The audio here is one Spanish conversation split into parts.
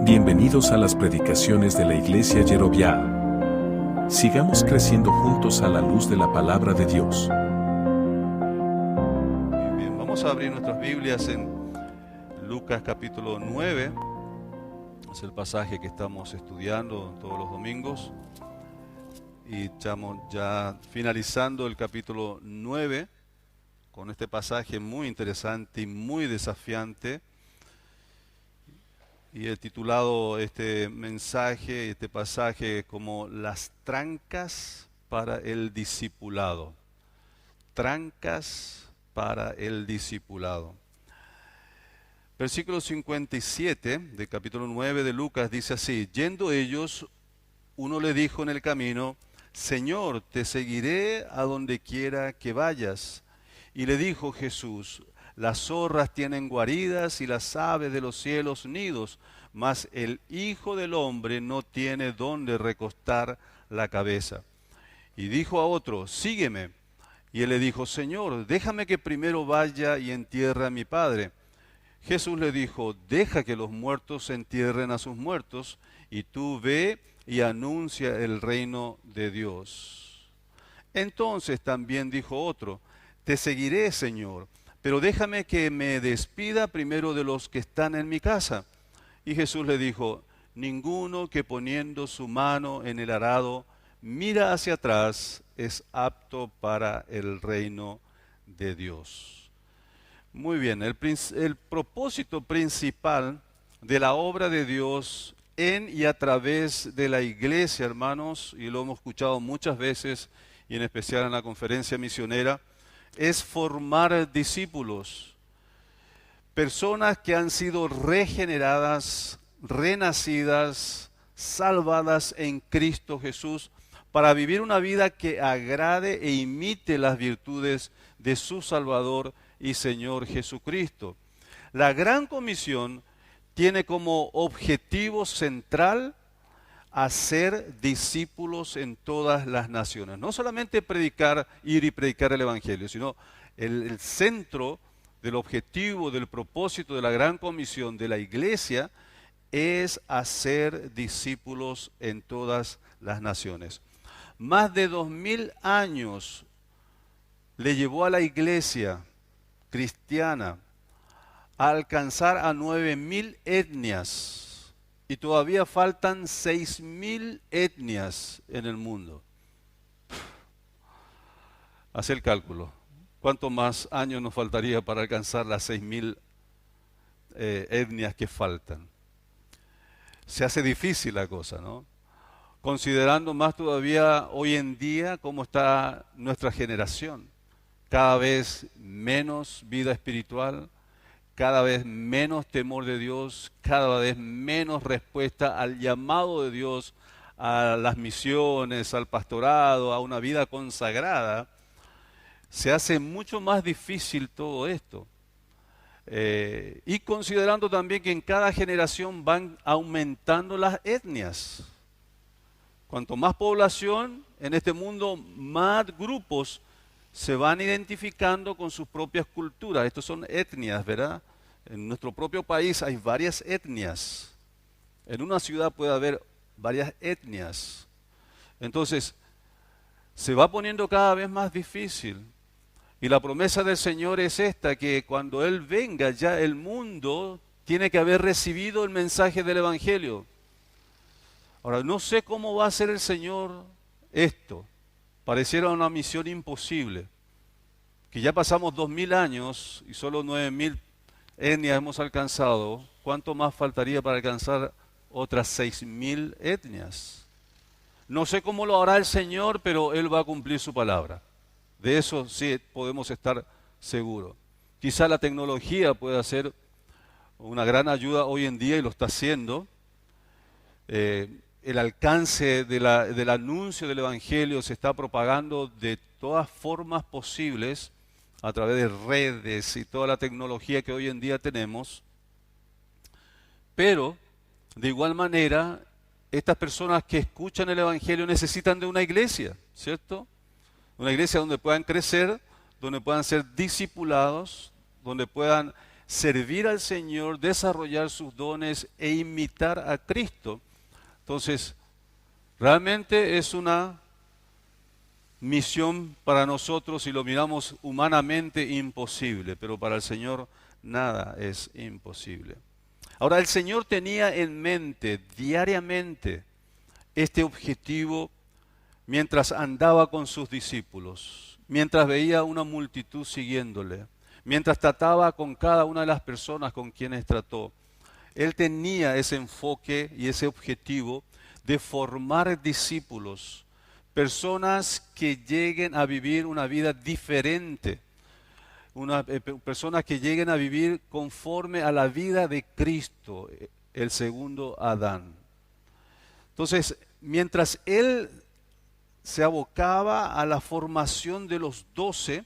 Bienvenidos a las predicaciones de la Iglesia Yeroviá. Sigamos creciendo juntos a la luz de la palabra de Dios. Bien, vamos a abrir nuestras Biblias en Lucas capítulo 9. Es el pasaje que estamos estudiando todos los domingos. Y estamos ya finalizando el capítulo 9 con este pasaje muy interesante y muy desafiante. Y he titulado este mensaje, este pasaje como las trancas para el discipulado. Trancas para el discipulado. Versículo 57 del capítulo 9 de Lucas dice así: Yendo ellos, uno le dijo en el camino: Señor, te seguiré a donde quiera que vayas. Y le dijo Jesús: Las zorras tienen guaridas y las aves de los cielos nidos, mas el Hijo del Hombre no tiene dónde recostar la cabeza. Y dijo a otro: Sígueme. Y él le dijo: Señor, déjame que primero vaya y entierre a mi padre. Jesús le dijo: Deja que los muertos entierren a sus muertos, y tú ve y anuncia el reino de Dios. Entonces también dijo otro: Te seguiré, Señor, pero déjame que me despida primero de los que están en mi casa. Y Jesús le dijo: Ninguno que poniendo su mano en el arado mira hacia atrás es apto para el reino de Dios. Muy bien, el propósito principal de la obra de Dios en y a través de la iglesia, hermanos, y lo hemos escuchado muchas veces, y en especial en la conferencia misionera, es formar discípulos, personas que han sido regeneradas, renacidas, salvadas en Cristo Jesús, para vivir una vida que agrade e imite las virtudes de su Salvador y Señor Jesucristo. La Gran Comisión tiene como objetivo central hacer discípulos en todas las naciones. No solamente ir y predicar el Evangelio, sino el centro del objetivo, del propósito de la Gran Comisión de la Iglesia es hacer discípulos en todas las naciones. Más de 2000 años le llevó a la Iglesia cristiana a alcanzar a 9000 etnias, y todavía faltan 6000 etnias en el mundo. Haz el cálculo. ¿Cuántos más años nos faltaría para alcanzar las 6000 etnias que faltan? Se hace difícil la cosa, ¿no? Considerando más todavía hoy en día cómo está nuestra generación. Cada vez menos vida espiritual, cada vez menos temor de Dios, cada vez menos respuesta al llamado de Dios, a las misiones, al pastorado, a una vida consagrada. Se hace mucho más difícil todo esto. Y considerando también que en cada generación van aumentando las etnias. Cuanto más población en este mundo, más grupos se van identificando con sus propias culturas. Estos son etnias, ¿verdad? En nuestro propio país hay varias etnias. En una ciudad puede haber varias etnias. Entonces, se va poniendo cada vez más difícil. Y la promesa del Señor es esta, que cuando Él venga ya el mundo tiene que haber recibido el mensaje del Evangelio. Ahora, no sé cómo va a hacer el Señor esto. Pareciera una misión imposible. Que ya pasamos 2000 años y solo 9000 etnias hemos alcanzado. ¿Cuánto más faltaría para alcanzar otras 6000 etnias? No sé cómo lo hará el Señor, pero Él va a cumplir su palabra. De eso sí podemos estar seguros. Quizá la tecnología pueda ser una gran ayuda hoy en día y lo está haciendo. El alcance del anuncio del Evangelio se está propagando de todas formas posibles a través de redes y toda la tecnología que hoy en día tenemos. Pero, de igual manera, estas personas que escuchan el Evangelio necesitan de una iglesia, ¿cierto? Una iglesia donde puedan crecer, donde puedan ser discipulados, donde puedan servir al Señor, desarrollar sus dones e imitar a Cristo. Entonces, realmente es una misión para nosotros, si lo miramos humanamente, imposible, pero para el Señor nada es imposible. Ahora, el Señor tenía en mente diariamente este objetivo mientras andaba con sus discípulos, mientras veía una multitud siguiéndole, mientras trataba con cada una de las personas con quienes trató. Él tenía ese enfoque y ese objetivo de formar discípulos, personas que lleguen a vivir una vida diferente, personas que lleguen a vivir conforme a la vida de Cristo, el segundo Adán. Entonces, mientras él se abocaba a la formación de los 12,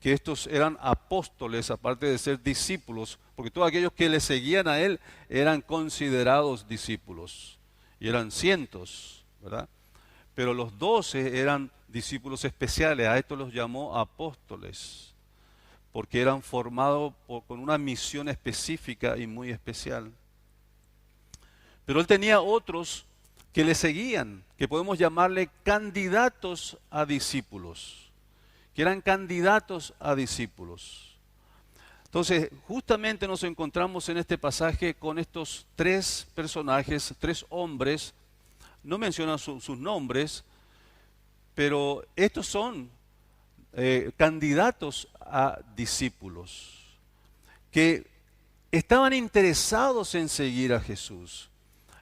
que estos eran apóstoles, aparte de ser discípulos, porque todos aquellos que le seguían a él eran considerados discípulos, y eran cientos, ¿verdad? Pero los 12 eran discípulos especiales, a estos los llamó apóstoles, porque eran formados con una misión específica y muy especial. Pero él tenía otros que le seguían, que podemos llamarle candidatos a discípulos, que eran candidatos a discípulos. Entonces, justamente nos encontramos en este pasaje con estos tres personajes, tres hombres, no mencionan sus nombres, pero estos son candidatos a discípulos, que estaban interesados en seguir a Jesús.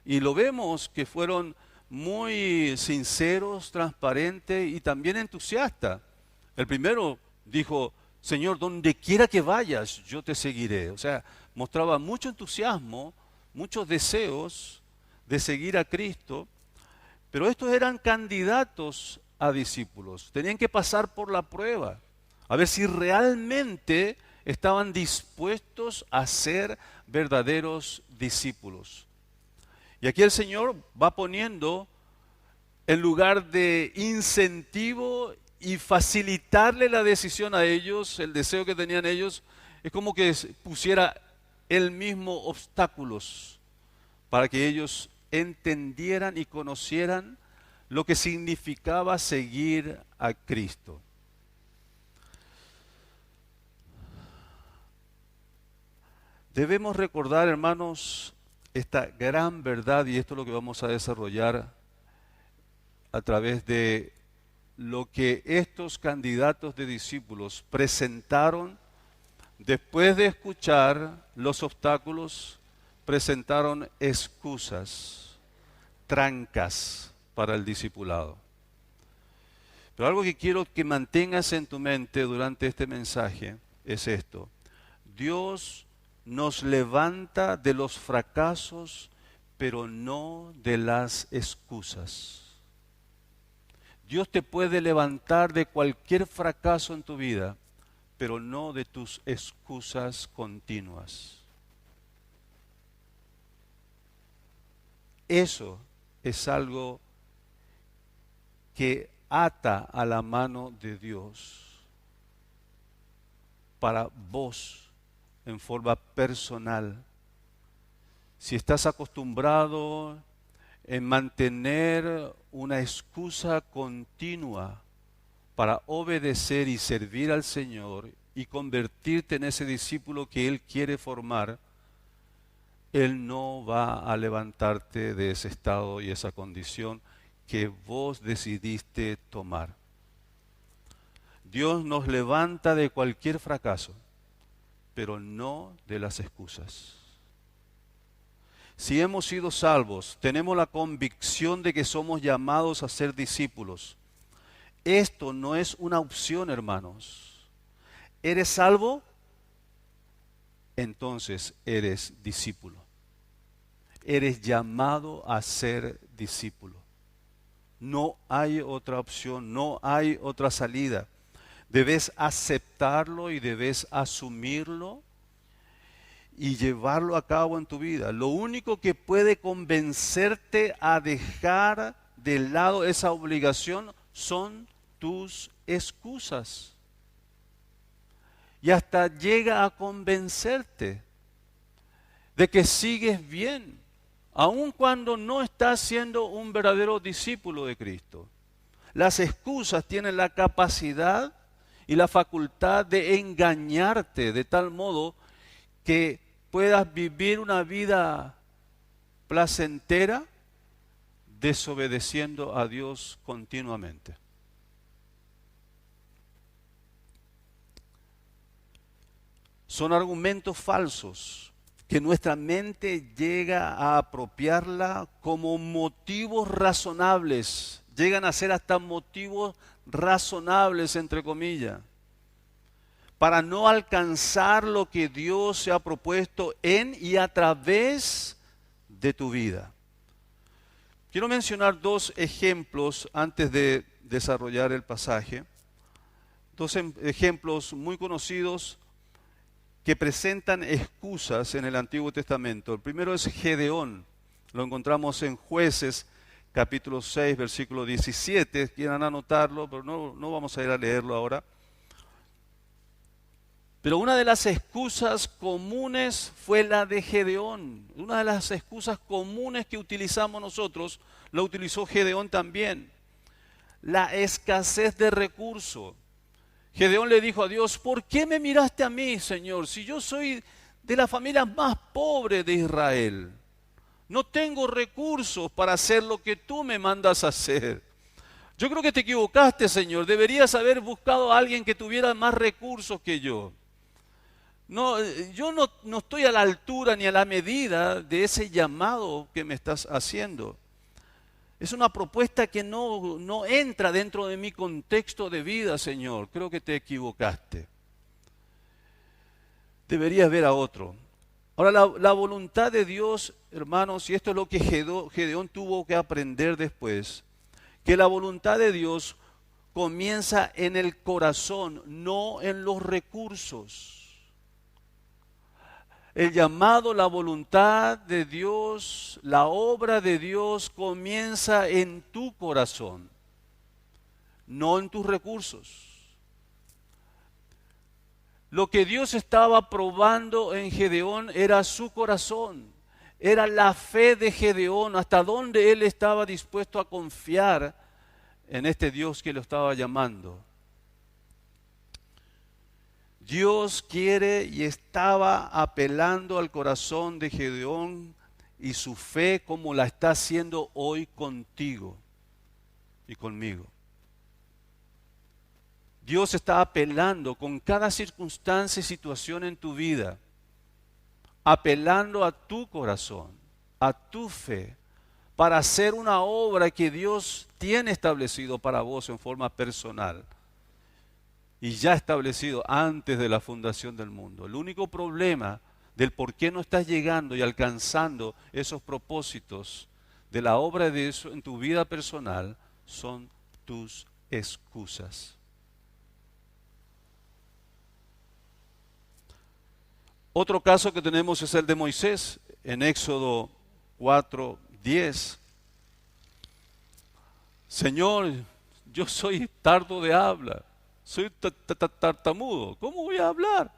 Y lo vemos que fueron muy sinceros, transparentes y también entusiastas. El primero dijo, Señor, donde quiera que vayas, yo te seguiré. O sea, mostraba mucho entusiasmo, muchos deseos de seguir a Cristo, pero estos eran candidatos a discípulos. Tenían que pasar por la prueba, a ver si realmente estaban dispuestos a ser verdaderos discípulos. Y aquí el Señor va poniendo, en lugar de incentivo y facilitarle la decisión a ellos, el deseo que tenían ellos, es como que pusiera él mismo obstáculos para que ellos entendieran y conocieran lo que significaba seguir a Cristo. Debemos recordar, hermanos, esta gran verdad, y esto es lo que vamos a desarrollar a través de lo que estos candidatos de discípulos presentaron después de escuchar los obstáculos, presentaron excusas, trancas para el discipulado. Pero algo que quiero que mantengas en tu mente durante este mensaje es esto: Dios nos levanta de los fracasos, pero no de las excusas. Dios te puede levantar de cualquier fracaso en tu vida, pero no de tus excusas continuas. Eso es algo que ata a la mano de Dios para vos en forma personal. Si estás acostumbrado en mantener una excusa continua para obedecer y servir al Señor y convertirte en ese discípulo que Él quiere formar, Él no va a levantarte de ese estado y esa condición que vos decidiste tomar. Dios nos levanta de cualquier fracaso, pero no de las excusas. Si hemos sido salvos, tenemos la convicción de que somos llamados a ser discípulos. Esto no es una opción, hermanos. ¿Eres salvo? Entonces eres discípulo. Eres llamado a ser discípulo. No hay otra opción, no hay otra salida. Debes aceptarlo y debes asumirlo y llevarlo a cabo en tu vida. Lo único que puede convencerte a dejar de lado esa obligación son tus excusas. y hasta llega a convencerte de que sigues bien, aun cuando no estás siendo un verdadero discípulo de Cristo. Las excusas tienen la capacidad y la facultad de engañarte de tal modo que puedas vivir una vida placentera desobedeciendo a Dios continuamente. Son argumentos falsos que nuestra mente llega a apropiarla como motivos razonables, llegan a ser hasta motivos razonables, entre comillas, para no alcanzar lo que Dios se ha propuesto en y a través de tu vida. Quiero mencionar dos ejemplos antes de desarrollar el pasaje, dos ejemplos muy conocidos que presentan excusas en el Antiguo Testamento. El primero es Gedeón, lo encontramos en Jueces capítulo 6, versículo 17, quieran anotarlo, pero no vamos a ir a leerlo ahora. Pero una de las excusas comunes fue la de Gedeón. Una de las excusas comunes que utilizamos nosotros, la utilizó Gedeón también. La escasez de recursos. Gedeón le dijo a Dios, ¿por qué me miraste a mí, Señor? Si yo soy de la familia más pobre de Israel. No tengo recursos para hacer lo que tú me mandas a hacer. Yo creo que te equivocaste, Señor. Deberías haber buscado a alguien que tuviera más recursos que yo. No, yo no estoy a la altura ni a la medida de ese llamado que me estás haciendo. Es una propuesta que no entra dentro de mi contexto de vida, Señor. Creo que te equivocaste. Deberías ver a otro. Ahora, la voluntad de Dios, hermanos, y esto es lo que Gedeón tuvo que aprender después, que la voluntad de Dios comienza en el corazón, no en los recursos. El llamado, la voluntad de Dios, la obra de Dios comienza en tu corazón, no en tus recursos. Lo que Dios estaba probando en Gedeón era su corazón, era la fe de Gedeón, hasta dónde él estaba dispuesto a confiar en este Dios que lo estaba llamando. Dios quiere y estaba apelando al corazón de Gedeón y su fe como la está haciendo hoy contigo y conmigo. Dios está apelando con cada circunstancia y situación en tu vida, apelando a tu corazón, a tu fe, para hacer una obra que Dios tiene establecido para vos en forma personal. Y ya establecido antes de la fundación del mundo. El único problema del por qué no estás llegando y alcanzando esos propósitos de la obra de Dios en tu vida personal son tus excusas. Otro caso que tenemos es el de Moisés en Éxodo 4:10. Señor, yo soy tardo de habla. Soy tartamudo. ¿Cómo voy a hablar?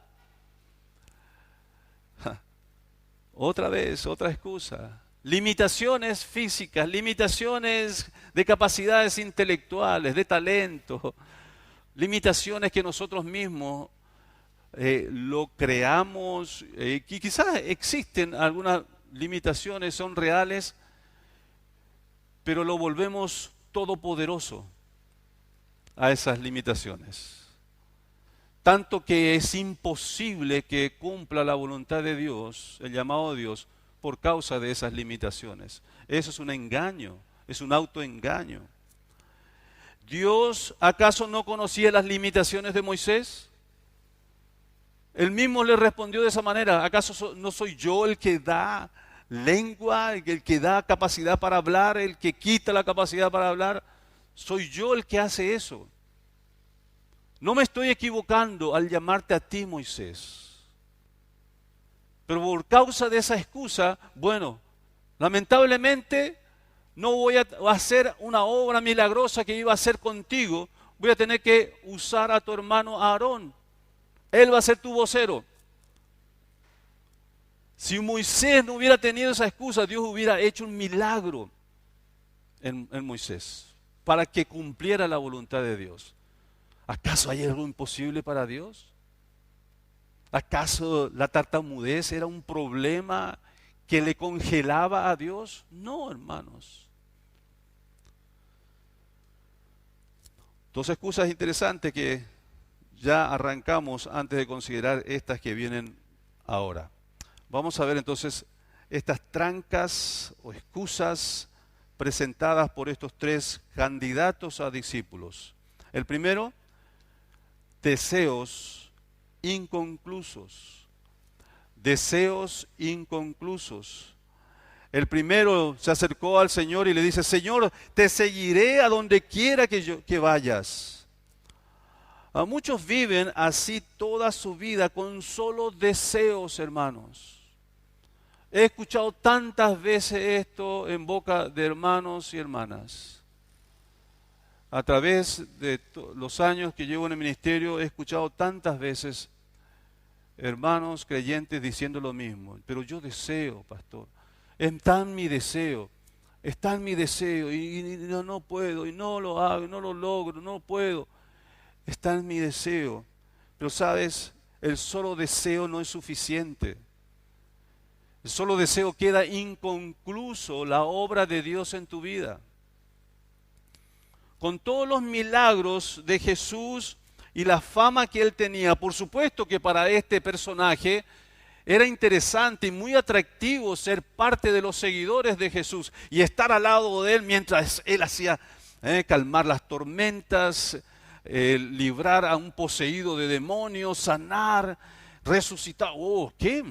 Otra vez, otra excusa. Limitaciones físicas, limitaciones de capacidades intelectuales, de talento, limitaciones que nosotros mismos lo creamos. Que quizás existen algunas limitaciones, son reales, pero lo volvemos todopoderoso a esas limitaciones. Tanto que es imposible que cumpla la voluntad de Dios, el llamado de Dios, por causa de esas limitaciones. Eso es un engaño, es un autoengaño. ¿Dios acaso no conocía las limitaciones de Moisés? Él mismo le respondió de esa manera. ¿Acaso no soy yo el que da lengua, el que da capacidad para hablar, el que quita la capacidad para hablar? Soy yo el que hace eso. No me estoy equivocando al llamarte a ti, Moisés. Pero por causa de esa excusa, bueno, lamentablemente no voy a hacer una obra milagrosa que iba a hacer contigo. Voy a tener que usar a tu hermano Aarón. Él va a ser tu vocero. Si Moisés no hubiera tenido esa excusa, Dios hubiera hecho un milagro en Moisés para que cumpliera la voluntad de Dios. ¿Acaso hay algo imposible para Dios? ¿Acaso la tartamudez era un problema que le congelaba a Dios? No, hermanos. Dos excusas interesantes que ya arrancamos antes de considerar estas que vienen ahora. Vamos a ver entonces estas trancas o excusas presentadas por estos tres candidatos a discípulos. El primero, deseos inconclusos. Deseos inconclusos. El primero se acercó al Señor y le dice, Señor, te seguiré a donde quiera que vayas. Muchos viven así toda su vida con solo deseos, hermanos. He escuchado tantas veces esto en boca de hermanos y hermanas. A través de los años que llevo en el ministerio, he escuchado tantas veces hermanos creyentes diciendo lo mismo. Pero yo deseo, pastor. Está en mi deseo. Está en mi deseo. Y no puedo. Y no lo hago. Y no lo logro. No puedo. Está en mi deseo. Pero sabes, el solo deseo no es suficiente. El solo deseo queda inconcluso la obra de Dios en tu vida. Con todos los milagros de Jesús y la fama que él tenía, por supuesto que para este personaje era interesante y muy atractivo ser parte de los seguidores de Jesús y estar al lado de él mientras él hacía calmar las tormentas, librar a un poseído de demonios, sanar, resucitar. ¡Oh, qué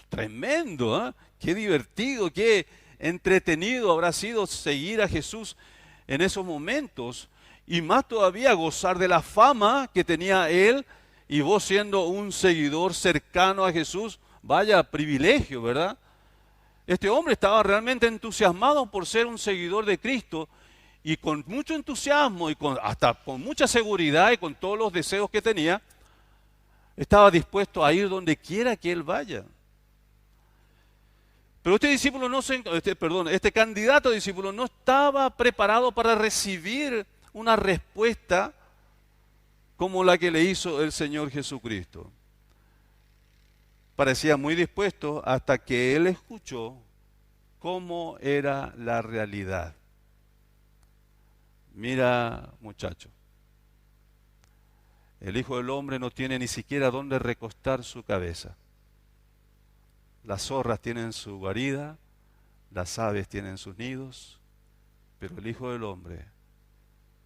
tremendo! ¡Qué divertido! ¡Qué entretenido habrá sido seguir a Jesús en esos momentos! Y más todavía gozar de la fama que tenía él y vos siendo un seguidor cercano a Jesús. Vaya privilegio, ¿verdad? Este hombre estaba realmente entusiasmado por ser un seguidor de Cristo y con mucho entusiasmo y hasta con mucha seguridad y con todos los deseos que tenía, estaba dispuesto a ir donde quiera que él vaya. Pero este candidato a discípulo no estaba preparado para recibir una respuesta como la que le hizo el Señor Jesucristo. Parecía muy dispuesto hasta que él escuchó cómo era la realidad. Mira, muchacho, el Hijo del Hombre no tiene ni siquiera dónde recostar su cabeza. Las zorras tienen su guarida, las aves tienen sus nidos, pero el Hijo del Hombre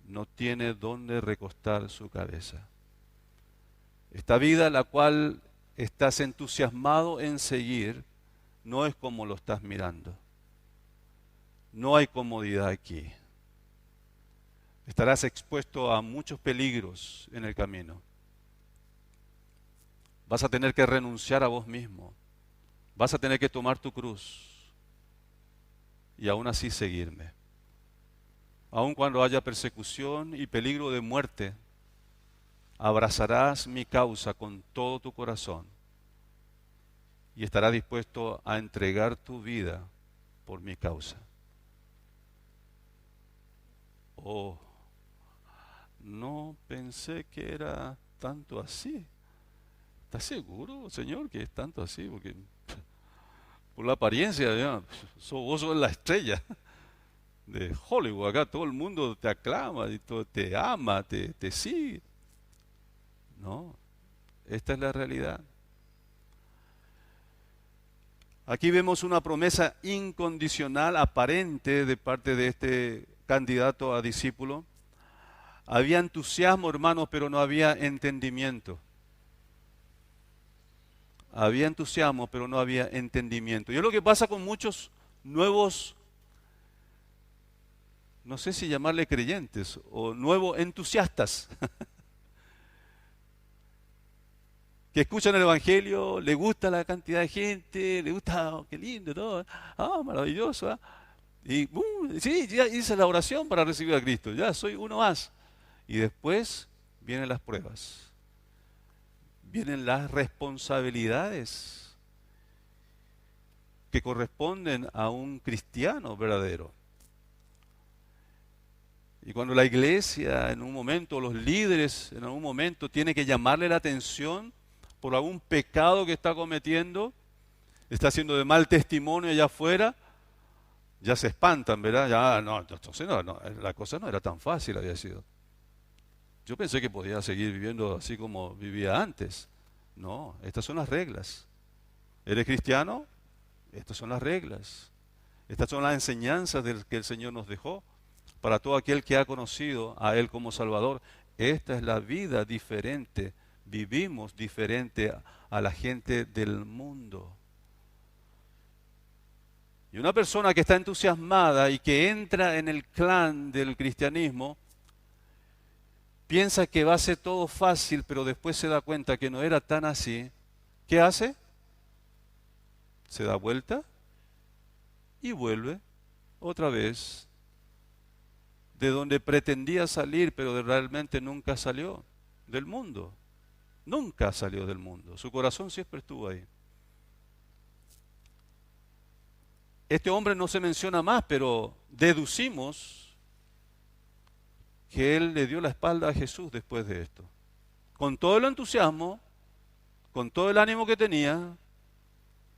no tiene dónde recostar su cabeza. Esta vida, la cual estás entusiasmado en seguir, no es como lo estás mirando. No hay comodidad aquí. Estarás expuesto a muchos peligros en el camino. Vas a tener que renunciar a vos mismo. Vas a tener que tomar tu cruz y aún así seguirme. Aun cuando haya persecución y peligro de muerte, abrazarás mi causa con todo tu corazón y estarás dispuesto a entregar tu vida por mi causa. Oh, no pensé que era tanto así. ¿Estás seguro, Señor, que es tanto así? Porque por la apariencia, ya, vos sos la estrella de Hollywood. Acá todo el mundo te aclama, y te ama, te sigue. No, esta es la realidad. Aquí vemos una promesa incondicional, aparente, de parte de este candidato a discípulo. Había entusiasmo, hermanos, pero no había entendimiento. Había entusiasmo, pero no había entendimiento. Y es lo que pasa con muchos nuevos, no sé si llamarle creyentes, o nuevos entusiastas, que escuchan el Evangelio, le gusta la cantidad de gente, le gusta, qué lindo, todo, maravilloso. Y sí, ya hice la oración para recibir a Cristo, ya soy uno más. Y después vienen las pruebas. vienen las responsabilidades que corresponden a un cristiano verdadero. Y cuando la iglesia en un momento, los líderes en algún momento tienen que llamarle la atención por algún pecado que está cometiendo, está haciendo de mal testimonio allá afuera, ya se espantan, ¿verdad? Ya, no, entonces la cosa no era tan fácil, había sido. Yo pensé que podía seguir viviendo así como vivía antes. No, estas son las reglas. ¿Eres cristiano? Estas son las reglas. Estas son las enseñanzas que el Señor nos dejó para todo aquel que ha conocido a Él como Salvador. Esta es la vida diferente. Vivimos diferente a la gente del mundo. Y una persona que está entusiasmada y que entra en el clan del cristianismo, piensa que va a ser todo fácil, pero después se da cuenta que no era tan así. ¿Qué hace? Se da vuelta y vuelve otra vez de donde pretendía salir, pero realmente nunca salió del mundo. Nunca salió del mundo. Su corazón siempre estuvo ahí. Este hombre no se menciona más, pero deducimos que él le dio la espalda a Jesús después de esto. Con todo el entusiasmo, con todo el ánimo que tenía,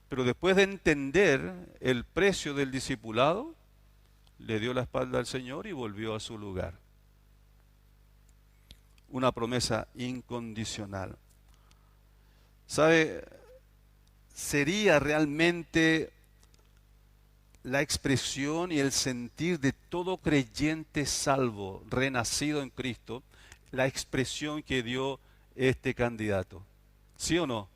pero después de entender el precio del discipulado, le dio la espalda al Señor y volvió a su lugar. Una promesa incondicional. ¿Sabe? Sería realmente la expresión y el sentir de todo creyente salvo, renacido en Cristo, la expresión que dio este candidato. ¿Sí o no?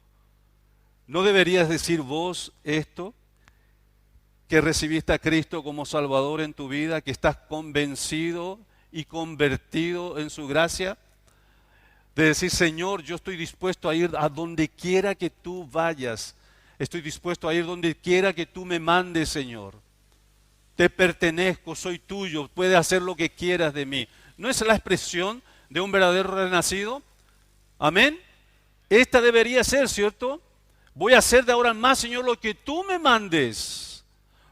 ¿No deberías decir vos esto? Que recibiste a Cristo como Salvador en tu vida, que estás convencido y convertido en su gracia. De decir, Señor, yo estoy dispuesto a ir a donde quiera que tú vayas. Estoy dispuesto a ir donde quiera que tú me mandes, Señor. Te pertenezco, soy tuyo, puedes hacer lo que quieras de mí. ¿No es la expresión de un verdadero renacido? Amén. Esta debería ser, ¿cierto? Voy a hacer de ahora en más, Señor, lo que tú me mandes.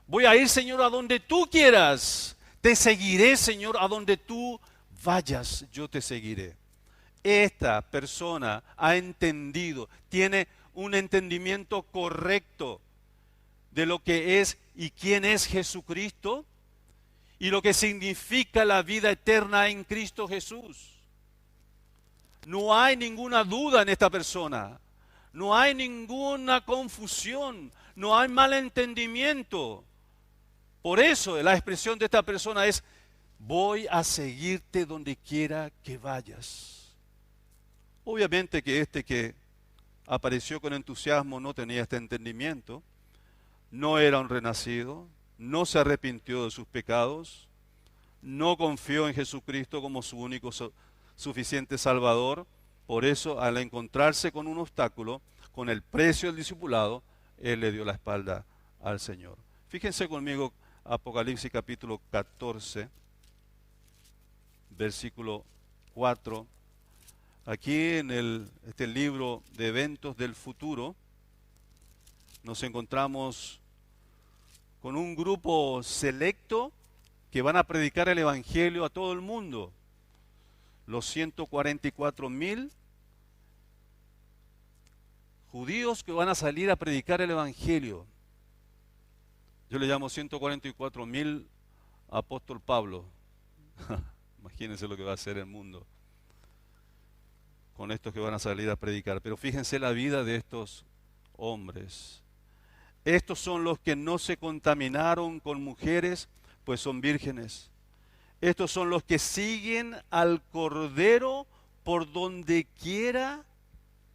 Voy a ir, Señor, a donde tú quieras. Te seguiré, Señor, a donde tú vayas, yo te seguiré. Esta persona ha entendido, tiene un entendimiento correcto de lo que es y quién es Jesucristo y lo que significa la vida eterna en Cristo Jesús. No hay ninguna duda en esta persona, no hay ninguna confusión, no hay malentendimiento. Por eso la expresión de esta persona es: voy a seguirte donde quiera que vayas. Obviamente que este que apareció con entusiasmo no tenía este entendimiento, no era un renacido, no se arrepintió de sus pecados, no confió en Jesucristo como su único suficiente Salvador. Por eso, al encontrarse con un obstáculo, con el precio del discipulado, él le dio la espalda al Señor. Fíjense conmigo Apocalipsis capítulo 14, versículo 4. Aquí en este libro de eventos del futuro, nos encontramos con un grupo selecto que van a predicar el Evangelio a todo el mundo. Los 144,000 judíos que van a salir a predicar el Evangelio. Yo le llamo 144,000 apóstol Pablo. Imagínense lo que va a hacer el mundo con estos que van a salir a predicar. Pero fíjense la vida de estos hombres. Estos son los que no se contaminaron con mujeres, pues son vírgenes. Estos son los que siguen al Cordero por donde quiera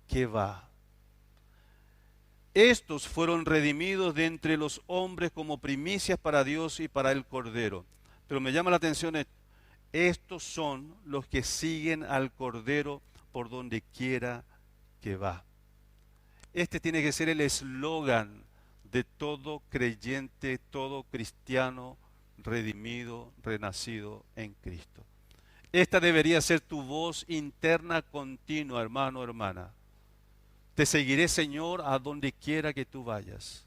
que va. Estos fueron redimidos de entre los hombres como primicias para Dios y para el Cordero. Pero me llama la atención esto. Estos son los que siguen al Cordero por donde quiera que va. Este tiene que ser el eslogan de todo creyente, todo cristiano redimido, renacido en Cristo. Esta debería ser tu voz interna continua, hermano, hermana. Te seguiré, Señor, a donde quiera que tú vayas.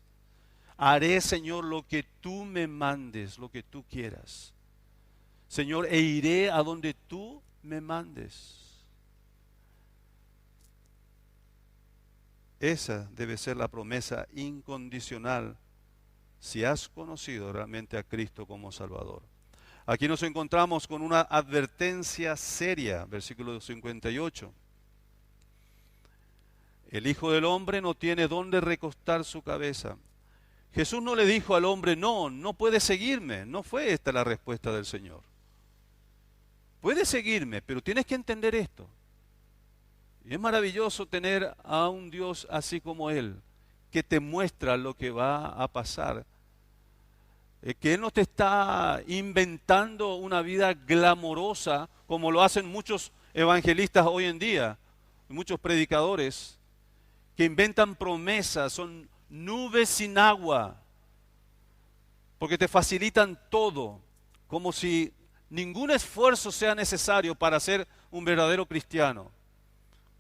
Haré, Señor, lo que tú me mandes, lo que tú quieras. Señor, e iré a donde tú me mandes. Esa debe ser la promesa incondicional si has conocido realmente a Cristo como Salvador. Aquí nos encontramos con una advertencia seria, versículo 58. El Hijo del Hombre no tiene dónde recostar su cabeza. Jesús no le dijo al hombre, no puedes seguirme. No fue esta la respuesta del Señor. Puedes seguirme, pero tienes que entender esto. Y es maravilloso tener a un Dios así como Él, que te muestra lo que va a pasar. Que Él no te está inventando una vida glamorosa, como lo hacen muchos evangelistas hoy en día, muchos predicadores, que inventan promesas, son nubes sin agua, porque te facilitan todo, como si ningún esfuerzo sea necesario para ser un verdadero cristiano.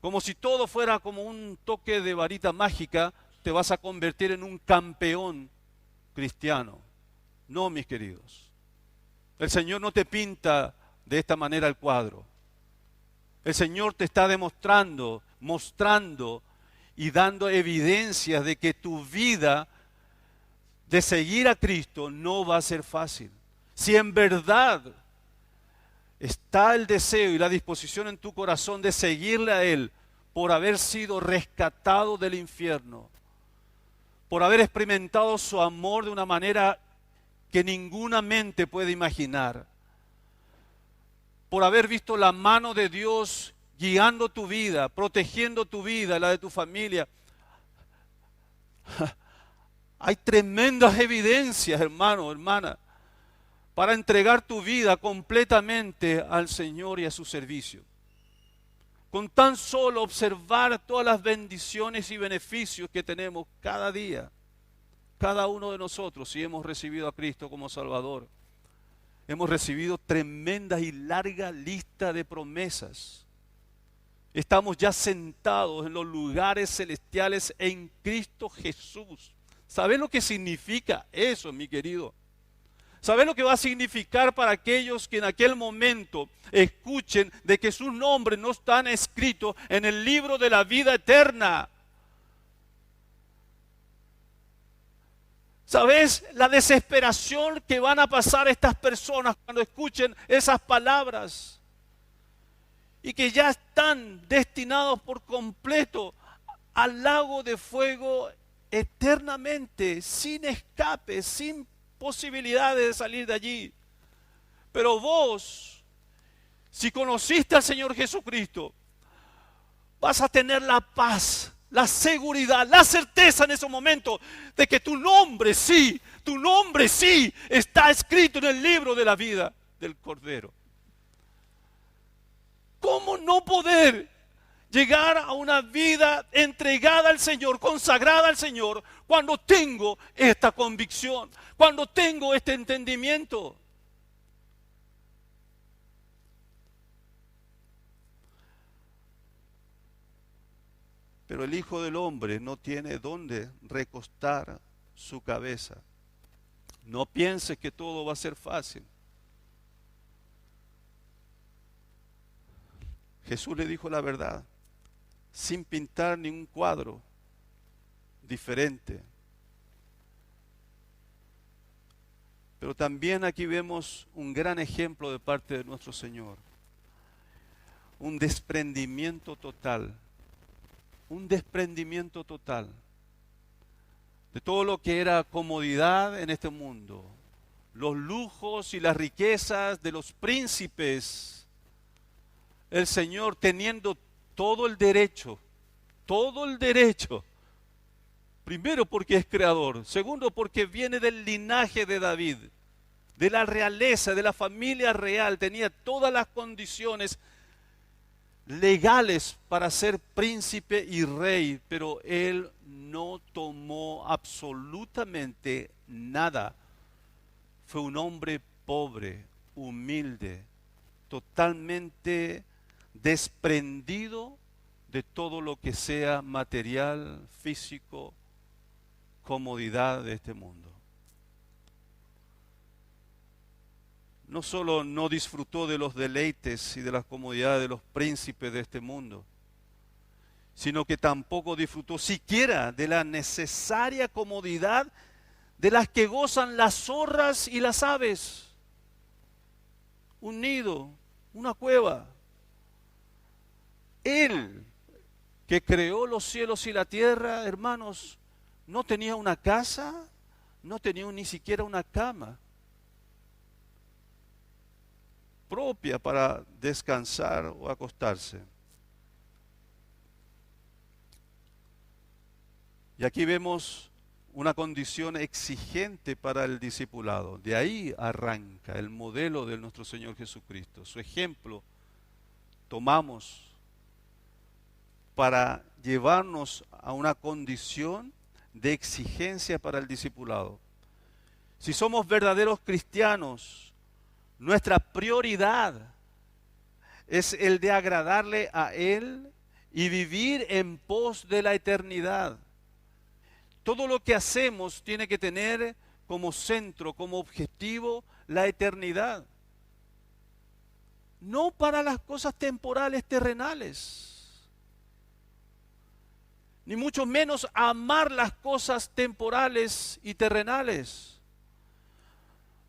Como si todo fuera como un toque de varita mágica, te vas a convertir en un campeón cristiano. No, mis queridos. El Señor no te pinta de esta manera el cuadro. El Señor te está demostrando, mostrando y dando evidencias de que tu vida de seguir a Cristo no va a ser fácil. Si en verdad está el deseo y la disposición en tu corazón de seguirle a Él por haber sido rescatado del infierno, por haber experimentado su amor de una manera que ninguna mente puede imaginar, por haber visto la mano de Dios guiando tu vida, protegiendo tu vida, la de tu familia. Hay tremendas evidencias, hermano, hermana, para entregar tu vida completamente al Señor y a su servicio. Con tan solo observar todas las bendiciones y beneficios que tenemos cada día, cada uno de nosotros, si hemos recibido a Cristo como Salvador, hemos recibido tremenda y larga lista de promesas. Estamos ya sentados en los lugares celestiales en Cristo Jesús. ¿Sabes lo que significa eso, mi querido? ¿Sabes lo que va a significar para aquellos que en aquel momento escuchen de que sus nombres no están escritos en el libro de la vida eterna? ¿Sabes la desesperación que van a pasar estas personas cuando escuchen esas palabras? Y que ya están destinados por completo al lago de fuego eternamente, sin escape, sin posibilidades de salir de allí. Pero vos, si conociste al Señor Jesucristo, vas a tener la paz, la seguridad, la certeza en ese momento de que tu nombre sí está escrito en el libro de la vida del Cordero. ¿Cómo no poder llegar a una vida entregada al Señor, consagrada al Señor, cuando tengo esta convicción, cuando tengo este entendimiento? Pero el Hijo del Hombre no tiene dónde recostar su cabeza. No pienses que todo va a ser fácil. Jesús le dijo la verdad, sin pintar ningún cuadro diferente. Pero también aquí vemos un gran ejemplo de parte de nuestro Señor. Un desprendimiento total. Un desprendimiento total de todo lo que era comodidad en este mundo. Los lujos y las riquezas de los príncipes. El Señor teniendo todo el derecho, primero porque es creador, segundo porque viene del linaje de David, de la realeza, de la familia real, tenía todas las condiciones legales para ser príncipe y rey, pero él no tomó absolutamente nada. Fue un hombre pobre, humilde, totalmente desprendido de todo lo que sea material, físico, comodidad de este mundo. No solo no disfrutó de los deleites y de las comodidades de los príncipes de este mundo, sino que tampoco disfrutó siquiera de la necesaria comodidad de las que gozan las zorras y las aves. Un nido, una cueva. Él, que creó los cielos y la tierra, hermanos, no tenía una casa, no tenía ni siquiera una cama propia para descansar o acostarse. Y aquí vemos una condición exigente para el discipulado. De ahí arranca el modelo de nuestro Señor Jesucristo. Su ejemplo tomamos para llevarnos a una condición de exigencia para el discipulado. Si somos verdaderos cristianos, nuestra prioridad es el de agradarle a Él y vivir en pos de la eternidad. Todo lo que hacemos tiene que tener como centro, como objetivo, la eternidad. No para las cosas temporales, terrenales. Ni mucho menos amar las cosas temporales y terrenales.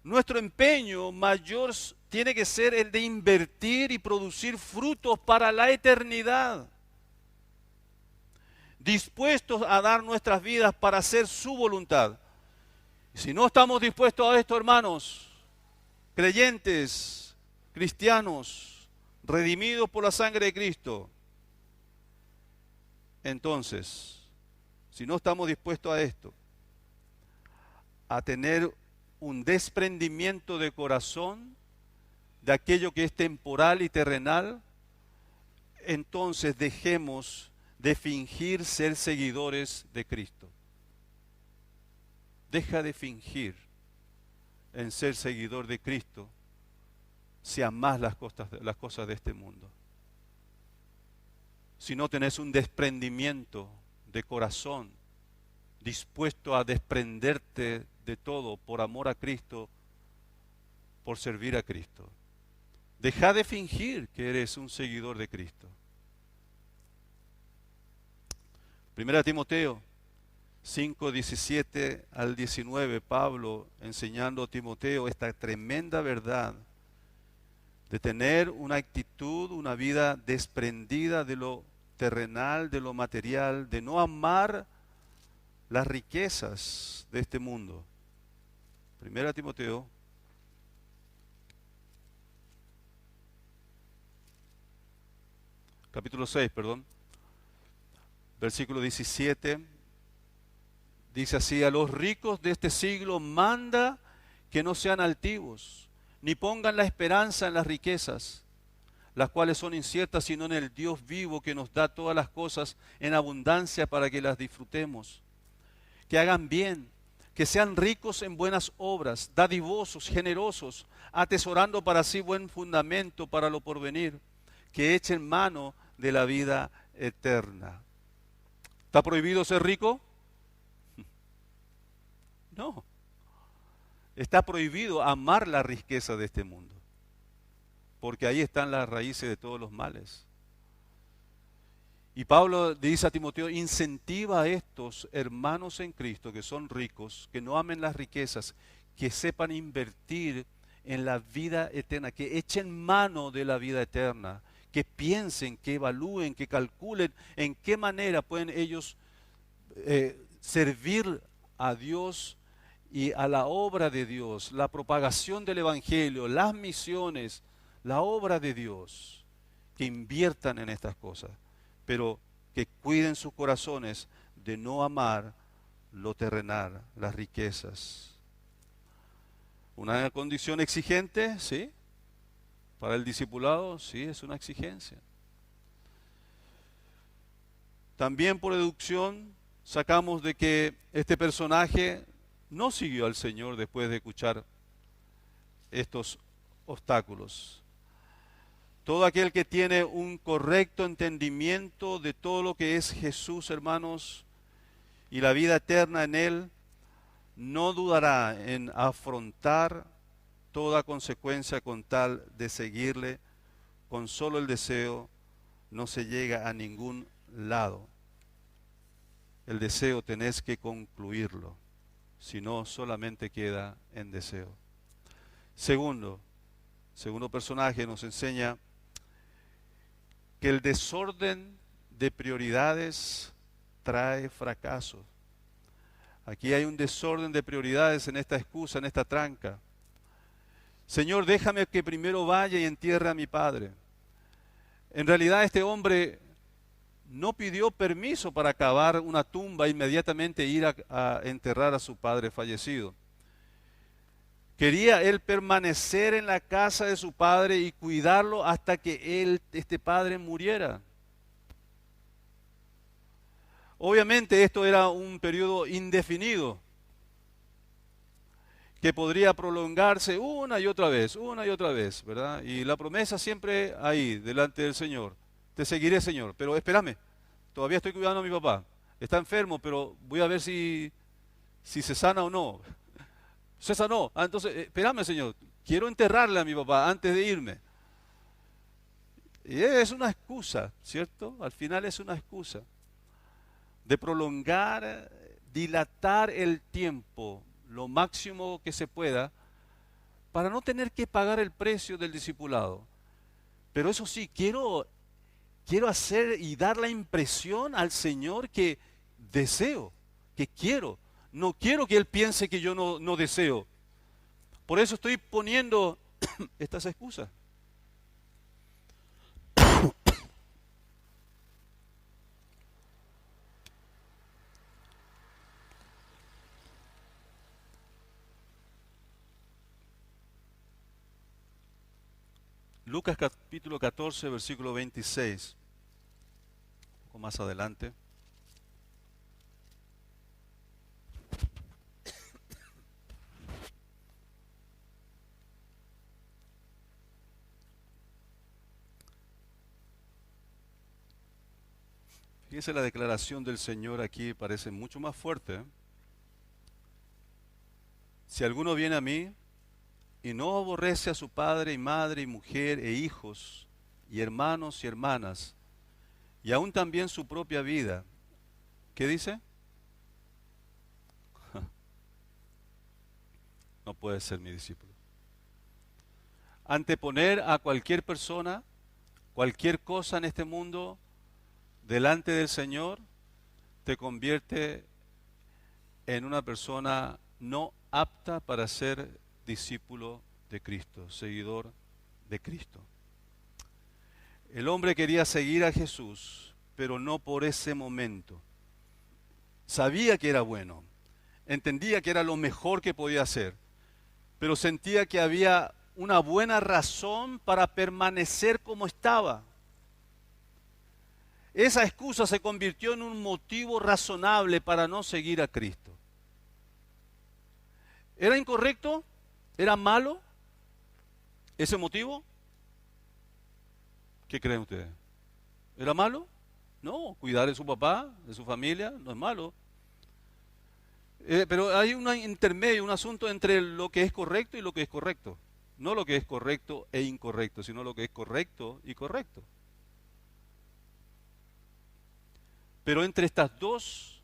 Nuestro empeño mayor tiene que ser el de invertir y producir frutos para la eternidad. Dispuestos a dar nuestras vidas para hacer su voluntad. Y si no estamos dispuestos a esto, hermanos, creyentes, cristianos, redimidos por la sangre de Cristo, entonces, si no estamos dispuestos a esto, a tener un desprendimiento de corazón de aquello que es temporal y terrenal, entonces dejemos de fingir ser seguidores de Cristo. Deja de fingir en ser seguidor de Cristo si amás las cosas de este mundo. Si no tenés un desprendimiento de corazón, dispuesto a desprenderte de todo por amor a Cristo, por servir a Cristo. Deja de fingir que eres un seguidor de Cristo. 1 Timoteo 5, 17 al 19, Pablo enseñando a Timoteo esta tremenda verdad de tener una actitud, una vida desprendida de lo terrenal, de lo material, de no amar las riquezas de este mundo. 1 Timoteo capítulo 6, versículo 17, dice así: a los ricos de este siglo manda que no sean altivos, ni pongan la esperanza en las riquezas, las cuales son inciertas, sino en el Dios vivo que nos da todas las cosas en abundancia para que las disfrutemos. Que hagan bien, que sean ricos en buenas obras, dadivosos, generosos, atesorando para sí buen fundamento para lo porvenir, que echen mano de la vida eterna. ¿Está prohibido ser rico? No. Está prohibido amar la riqueza de este mundo, porque ahí están las raíces de todos los males. Y Pablo dice a Timoteo: incentiva a estos hermanos en Cristo que son ricos, que no amen las riquezas, que sepan invertir en la vida eterna, que echen mano de la vida eterna, que piensen, que evalúen, que calculen en qué manera pueden ellos servir a Dios y a la obra de Dios, la propagación del Evangelio, las misiones, la obra de Dios, que inviertan en estas cosas, pero que cuiden sus corazones de no amar lo terrenal, las riquezas. Una condición exigente, ¿sí? Para el discipulado, sí, es una exigencia. También por deducción sacamos de que este personaje no siguió al Señor después de escuchar estos obstáculos. Todo aquel que tiene un correcto entendimiento de todo lo que es Jesús, hermanos, y la vida eterna en Él, no dudará en afrontar toda consecuencia con tal de seguirle. Con solo el deseo no se llega a ningún lado. El deseo tenés que concluirlo, si no solamente queda en deseo. Segundo personaje nos enseña que el desorden de prioridades trae fracaso. Aquí hay un desorden de prioridades en esta excusa, en esta tranca. Señor, déjame que primero vaya y entierre a mi padre. En realidad este hombre no pidió permiso para cavar una tumba e inmediatamente ir a enterrar a su padre fallecido. Quería él permanecer en la casa de su padre y cuidarlo hasta que este padre muriera. Obviamente esto era un periodo indefinido que podría prolongarse una y otra vez, ¿verdad? Y la promesa siempre ahí, delante del Señor. Te seguiré, Señor, pero espérame, todavía estoy cuidando a mi papá. Está enfermo, pero voy a ver si se sana o no. Se sanó. Entonces, espérame, Señor, quiero enterrarle a mi papá antes de irme. Y es una excusa, ¿cierto? Al final es una excusa de prolongar, dilatar el tiempo lo máximo que se pueda para no tener que pagar el precio del discipulado. Pero eso sí, quiero hacer y dar la impresión al Señor que deseo, que quiero. No quiero que Él piense que yo no deseo. Por eso estoy poniendo estas excusas. Lucas capítulo 14, versículo 26. Un poco más adelante. Fíjese, la declaración del Señor aquí parece mucho más fuerte, ¿eh? Si alguno viene a mí y no aborrece a su padre y madre y mujer e hijos y hermanos y hermanas, y aún también su propia vida, ¿qué dice? No puede ser mi discípulo. Anteponer a cualquier persona, cualquier cosa en este mundo, delante del Señor, te convierte en una persona no apta para ser discípulo de Cristo, seguidor de Cristo. El hombre quería seguir a Jesús, pero no por ese momento. Sabía que era bueno, entendía que era lo mejor que podía hacer, pero sentía que había una buena razón para permanecer como estaba. Esa excusa se convirtió en un motivo razonable para no seguir a Cristo. ¿Era incorrecto? ¿Era malo ese motivo? ¿Qué creen ustedes? ¿Era malo? No, cuidar de su papá, de su familia, no es malo. Pero hay un intermedio, un asunto entre lo que es correcto y lo que es correcto. No lo que es correcto e incorrecto, sino lo que es correcto y correcto. Pero entre estas dos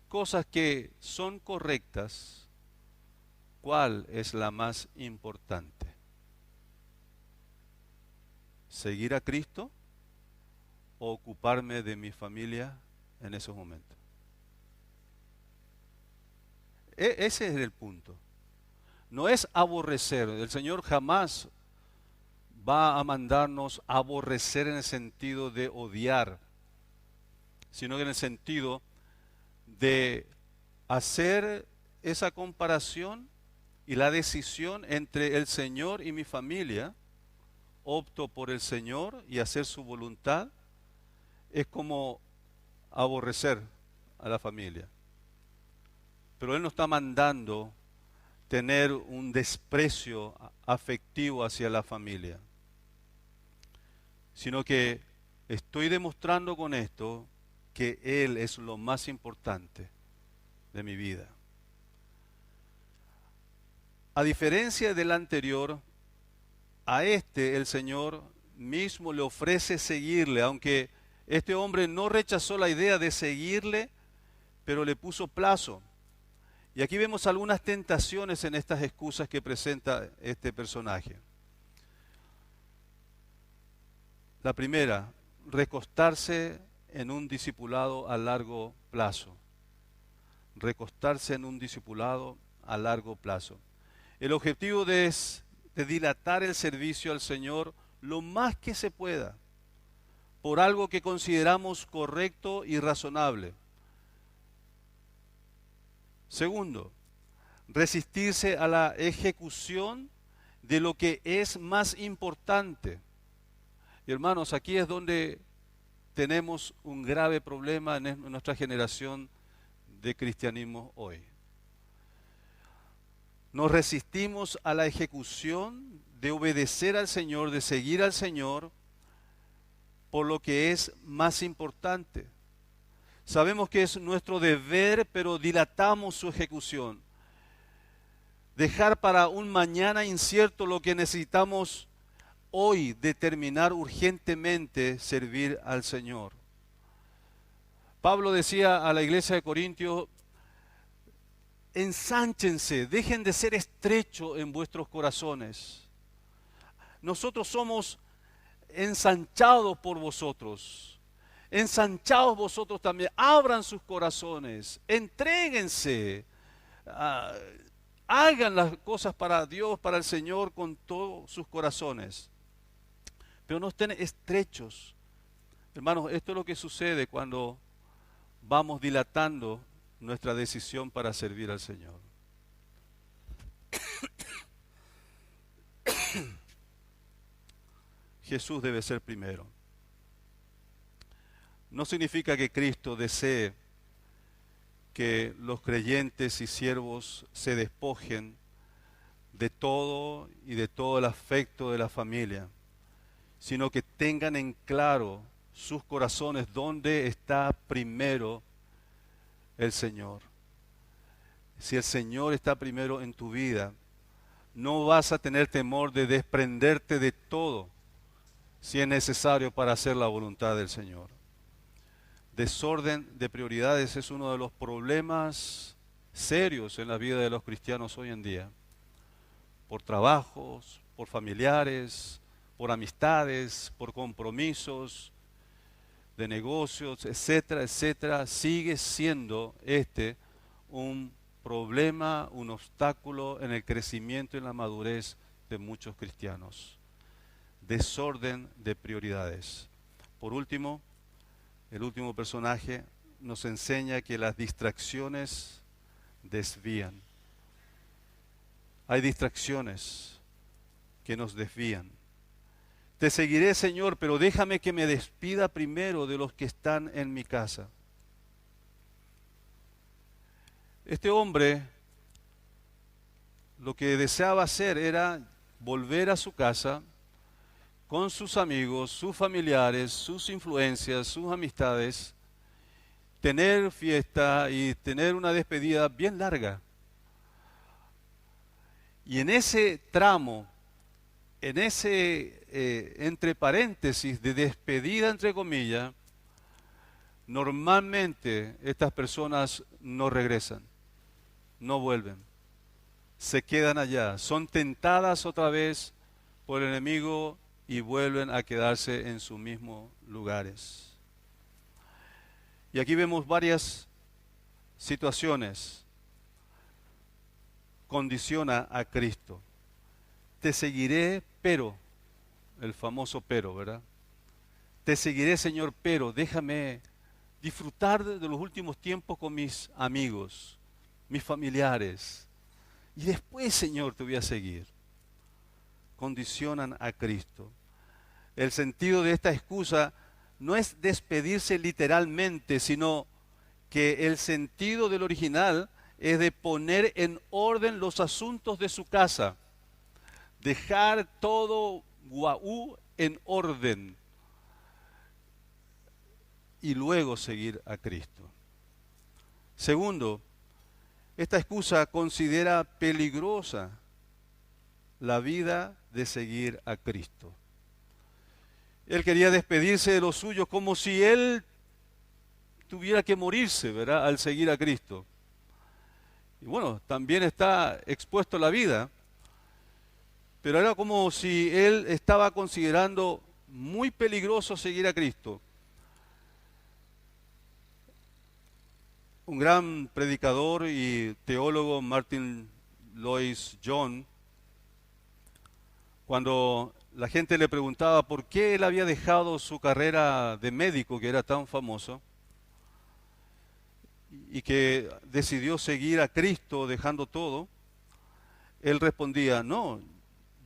cosas que son correctas, ¿cuál es la más importante? ¿Seguir a Cristo o ocuparme de mi familia en esos momentos? Ese es el punto. No es aborrecer. El Señor jamás va a mandarnos a aborrecer en el sentido de odiar, sino que en el sentido de hacer esa comparación y la decisión entre el Señor y mi familia. Opto por el Señor y hacer su voluntad, es como aborrecer a la familia. Pero Él nos está mandando tener un desprecio afectivo hacia la familia. sino que estoy demostrando con esto que Él es lo más importante de mi vida. A diferencia del anterior, a este el Señor mismo le ofrece seguirle, aunque este hombre no rechazó la idea de seguirle, pero le puso plazo. Y aquí vemos algunas tentaciones en estas excusas que presenta este personaje. La primera, recostarse en un discipulado a largo plazo. Recostarse en un discipulado a largo plazo. El objetivo es de dilatar el servicio al Señor lo más que se pueda, por algo que consideramos correcto y razonable. Segundo, resistirse a la ejecución de lo que es más importante. Y hermanos, aquí es donde tenemos un grave problema en nuestra generación de cristianismo hoy. Nos resistimos a la ejecución de obedecer al Señor, de seguir al Señor, por lo que es más importante. Sabemos que es nuestro deber, pero dilatamos su ejecución. Dejar para un mañana incierto lo que necesitamos hoy, determinar urgentemente servir al Señor. Pablo decía a la iglesia de Corintios: ensánchense, dejen de ser estrechos en vuestros corazones. Nosotros somos ensanchados por vosotros. Ensanchados vosotros también. Abran sus corazones, entréguense, hagan las cosas para Dios, para el Señor con todos sus corazones. Pero no estén estrechos. Hermanos, esto es lo que sucede cuando vamos dilatando nuestra decisión para servir al Señor. Jesús debe ser primero. No significa que Cristo desee que los creyentes y siervos se despojen de todo y de todo el afecto de la familia, sino que tengan en claro sus corazones dónde está primero el Señor. Si el Señor está primero en tu vida, no vas a tener temor de desprenderte de todo si es necesario para hacer la voluntad del Señor. Desorden de prioridades es uno de los problemas serios en la vida de los cristianos hoy en día. Por trabajos, por familiares, por amistades, por compromisos de negocios, etcétera, etcétera, sigue siendo un problema, un obstáculo en el crecimiento y en la madurez de muchos cristianos. Desorden de prioridades. Por último, el último personaje nos enseña que las distracciones desvían. Hay distracciones que nos desvían. Te seguiré, Señor, pero déjame que me despida primero de los que están en mi casa. Este hombre lo que deseaba hacer era volver a su casa con sus amigos, sus familiares, sus influencias, sus amistades, tener fiesta y tener una despedida bien larga. Y en ese tramo, en ese entre paréntesis de despedida entre comillas, normalmente estas personas no regresan, no vuelven, se quedan allá, son tentadas otra vez por el enemigo y vuelven a quedarse en sus mismos lugares. Y aquí vemos varias situaciones. Condiciona a Cristo. Te seguiré, pero, el famoso pero, ¿verdad? Te seguiré, Señor, pero déjame disfrutar de los últimos tiempos con mis amigos, mis familiares. Y después, Señor, te voy a seguir. Condicionan a Cristo. El sentido de esta excusa no es despedirse literalmente, sino que el sentido del original es de poner en orden los asuntos de su casa, dejar todo guaú en orden, y luego seguir a Cristo. Segundo, esta excusa considera peligrosa la vida de seguir a Cristo. Él quería despedirse de los suyos como si él tuviera que morirse, ¿verdad?, al seguir a Cristo. Y bueno, también está expuesto a la vida, pero era como si él estaba considerando muy peligroso seguir a Cristo. Un gran predicador y teólogo, Martin Lloyd-Jones, cuando la gente le preguntaba por qué él había dejado su carrera de médico, que era tan famoso, y que decidió seguir a Cristo dejando todo, él respondía: no,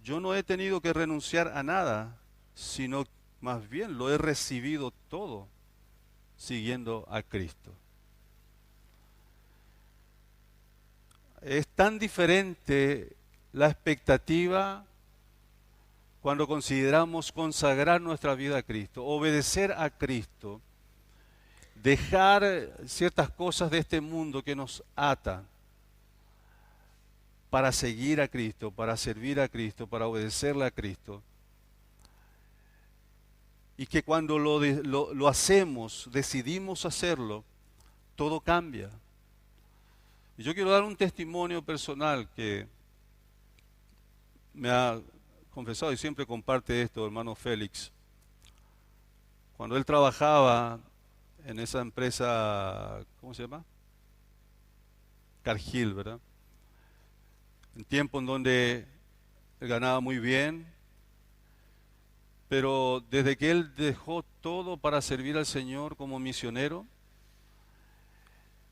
yo no he tenido que renunciar a nada, sino más bien lo he recibido todo siguiendo a Cristo. Es tan diferente la expectativa cuando consideramos consagrar nuestra vida a Cristo, obedecer a Cristo, dejar ciertas cosas de este mundo que nos atan para seguir a Cristo, para servir a Cristo, para obedecerle a Cristo. Y que cuando lo hacemos, decidimos hacerlo, todo cambia. Y yo quiero dar un testimonio personal que me ha confesado y siempre comparte esto, hermano Félix. Cuando él trabajaba en esa empresa, ¿cómo se llama? Cargill, ¿verdad? En tiempo en donde él ganaba muy bien, pero desde que él dejó todo para servir al Señor como misionero,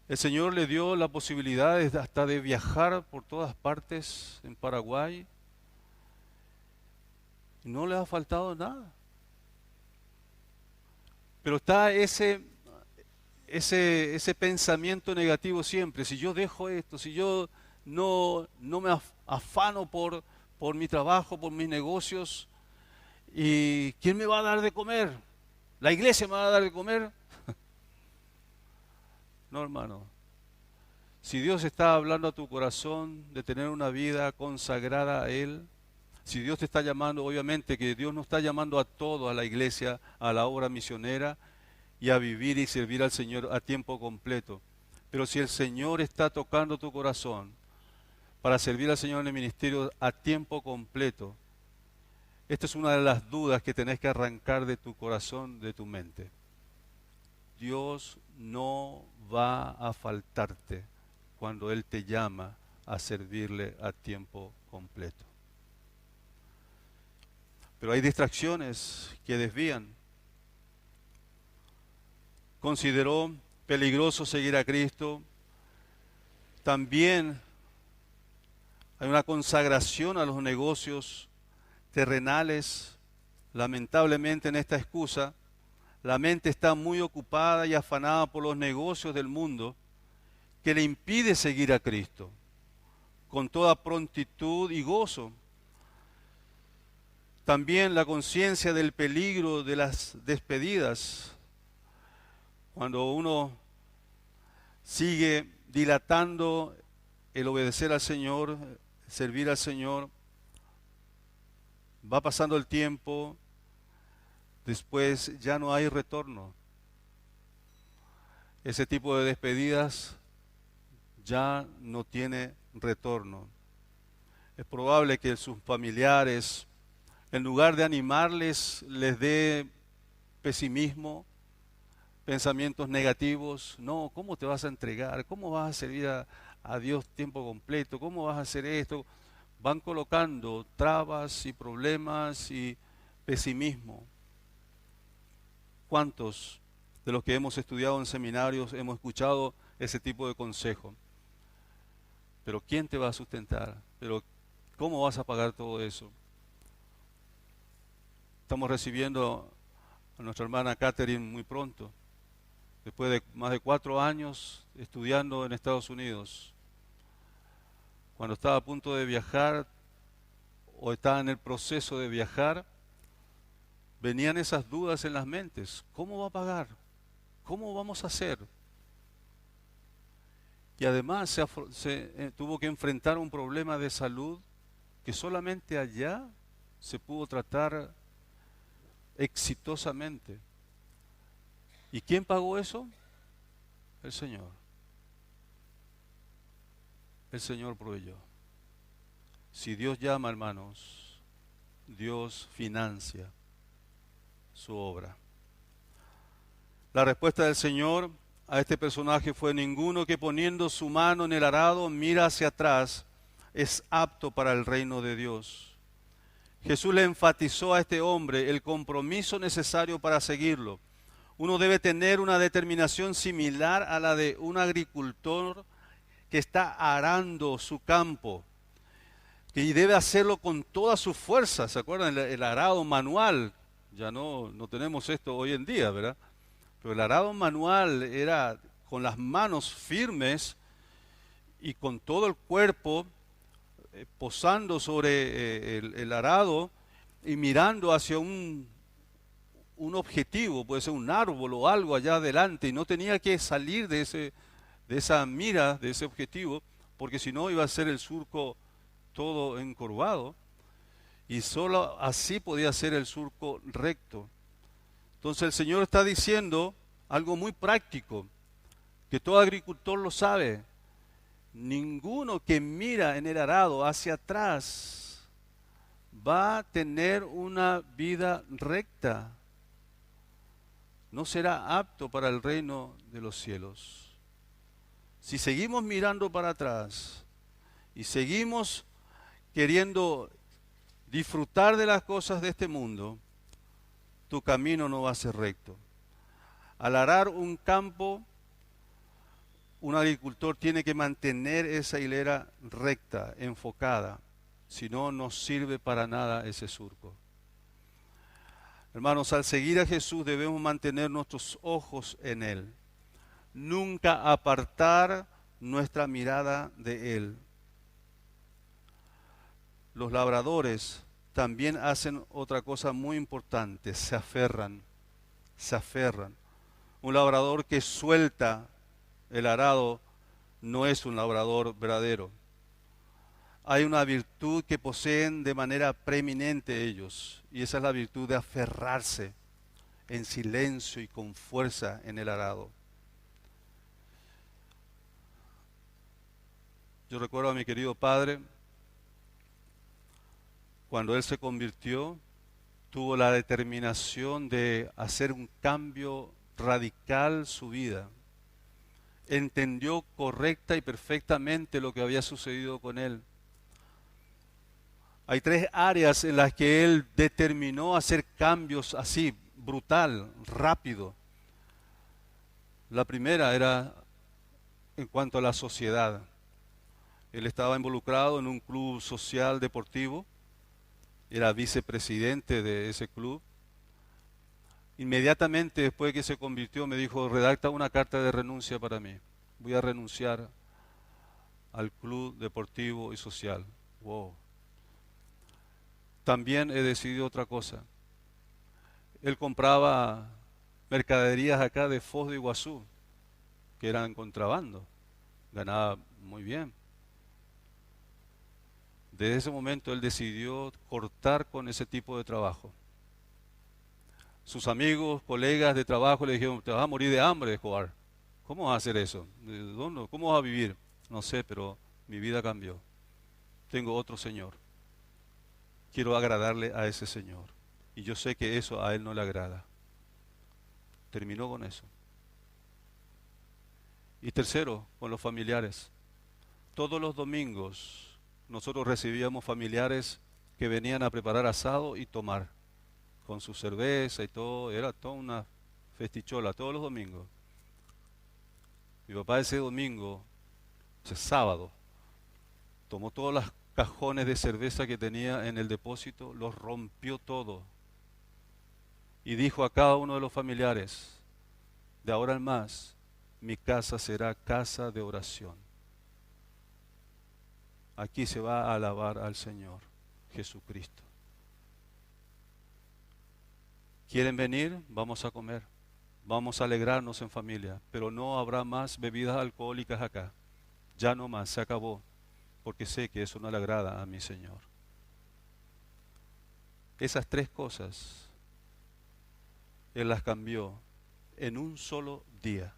el Señor le dio la posibilidad hasta de viajar por todas partes en Paraguay. Y no le ha faltado nada. Pero está ese pensamiento negativo siempre. Si yo dejo esto, si yo no me afano por mi trabajo, por mis negocios, ¿y quién me va a dar de comer? ¿La iglesia me va a dar de comer? No, hermano. Si Dios está hablando a tu corazón de tener una vida consagrada a Él, si Dios te está llamando, obviamente que Dios no está llamando a todos a la iglesia, a la obra misionera y a vivir y servir al Señor a tiempo completo. Pero si el Señor está tocando tu corazón para servir al Señor en el ministerio a tiempo completo, esta es una de las dudas que tenés que arrancar de tu corazón, de tu mente. Dios no va a faltarte cuando Él te llama a servirle a tiempo completo. Pero hay distracciones que desvían. Consideró peligroso seguir a Cristo. También hay una consagración a los negocios terrenales. Lamentablemente en esta excusa, la mente está muy ocupada y afanada por los negocios del mundo que le impide seguir a Cristo con toda prontitud y gozo. También la conciencia del peligro de las despedidas. Cuando uno sigue dilatando el obedecer al Señor, servir al Señor, va pasando el tiempo, después ya no hay retorno. Ese tipo de despedidas ya no tiene retorno. Es probable que sus familiares, en lugar de animarles, les dé pesimismo, pensamientos negativos. No, ¿cómo te vas a entregar? ¿Cómo vas a servir a Dios tiempo completo? ¿Cómo vas a hacer esto? Van colocando trabas y problemas y pesimismo. ¿Cuántos de los que hemos estudiado en seminarios hemos escuchado ese tipo de consejo? Pero ¿quién te va a sustentar? ¿Pero cómo vas a pagar todo eso? Estamos recibiendo a nuestra hermana Catherine muy pronto, después de más de 4 años estudiando en Estados Unidos. Cuando estaba a punto de viajar o estaba en el proceso de viajar, venían esas dudas en las mentes. ¿Cómo va a pagar? ¿cómo vamos a hacer? Y además tuvo que enfrentar un problema de salud que solamente allá se pudo tratar exitosamente. ¿Y quién pagó eso? El Señor. El Señor proveyó. Si Dios llama, hermanos, Dios financia su obra. La respuesta del Señor a este personaje fue: ninguno que poniendo su mano en el arado mira hacia atrás es apto para el reino de Dios. Jesús le enfatizó a este hombre el compromiso necesario para seguirlo. Uno debe tener una determinación similar a la de un agricultor que está arando su campo, y debe hacerlo con toda su fuerza. ¿Se acuerdan? El arado manual, ya no tenemos esto hoy en día, ¿verdad? Pero el arado manual era con las manos firmes y con todo el cuerpo posando sobre el arado y mirando hacia un objetivo, puede ser un árbol o algo allá adelante, y no tenía que salir de esa mira, de ese objetivo, porque si no iba a ser el surco todo encorvado, y solo así podía ser el surco recto. Entonces el Señor está diciendo algo muy práctico, que todo agricultor lo sabe: ninguno que mira en el arado hacia atrás va a tener una vida recta, no será apto para el reino de los cielos. Si seguimos mirando para atrás y seguimos queriendo disfrutar de las cosas de este mundo, tu camino no va a ser recto. Al arar un campo, un agricultor tiene que mantener esa hilera recta, enfocada, si no, no sirve para nada ese surco. Hermanos, al seguir a Jesús debemos mantener nuestros ojos en Él, nunca apartar nuestra mirada de Él. Los labradores también hacen otra cosa muy importante: se aferran. Un labrador que suelta el arado no es un labrador verdadero. Hay una virtud que poseen de manera preeminente ellos, y esa es la virtud de aferrarse en silencio y con fuerza en el arado. Yo recuerdo a mi querido padre, cuando él se convirtió, tuvo la determinación de hacer un cambio radical su vida. Entendió correcta y perfectamente lo que había sucedido con él. Hay 3 áreas en las que él determinó hacer cambios así, brutal, rápido. La primera era en cuanto a la sociedad. Él estaba involucrado en un club social deportivo, era vicepresidente de ese club. Inmediatamente después de que se convirtió me dijo: redacta una carta de renuncia para mí. Voy a renunciar al club deportivo y social. Wow. También he decidido otra cosa. Él compraba mercaderías acá de Foz de Iguazú, que eran contrabando. Ganaba muy bien. Desde ese momento él decidió cortar con ese tipo de trabajo. Sus amigos, colegas de trabajo le dijeron: te vas a morir de hambre, Escobar. ¿Cómo vas a hacer eso? ¿De dónde? ¿Cómo vas a vivir? No sé, pero mi vida cambió. Tengo otro Señor. Quiero agradarle a ese Señor. Y yo sé que eso a Él no le agrada. Terminó con eso. Y tercero, con los familiares. Todos los domingos nosotros recibíamos familiares que venían a preparar asado y tomar, con su cerveza y todo. Era toda una festichola todos los domingos. Mi papá ese domingo, ese sábado, tomó todos los cajones de cerveza que tenía en el depósito, los rompió todo y dijo a cada uno de los familiares: de ahora en más, mi casa será casa de oración. Aquí se va a alabar al Señor Jesucristo. ¿Quieren venir? Vamos a comer. Vamos a alegrarnos en familia, pero no habrá más bebidas alcohólicas acá. Ya no más, se acabó, porque sé que eso no le agrada a mi Señor. Esas 3 cosas, Él las cambió en un solo día.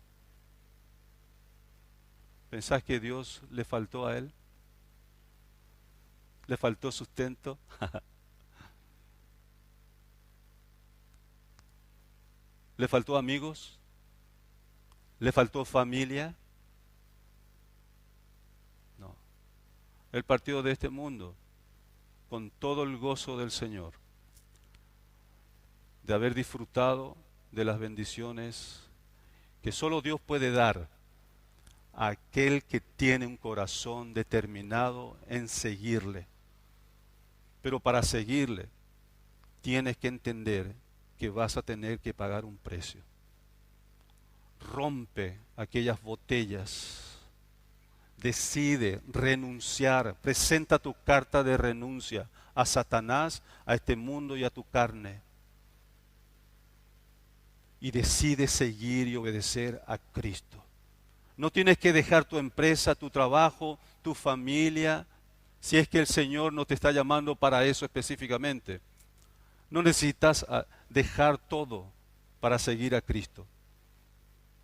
¿Pensás que Dios le faltó a Él? ¿Le faltó sustento? ¿Le faltó amigos? ¿Le faltó familia? No. Él partió de este mundo con todo el gozo del Señor, de haber disfrutado de las bendiciones que solo Dios puede dar a aquel que tiene un corazón determinado en seguirle. Pero para seguirle tienes que entender que vas a tener que pagar un precio. Rompe aquellas botellas. Decide renunciar. Presenta tu carta de renuncia a Satanás, a este mundo y a tu carne. Y decide seguir y obedecer a Cristo. No tienes que dejar tu empresa, tu trabajo, tu familia, si es que el Señor no te está llamando para eso específicamente. No necesitas dejar todo para seguir a Cristo.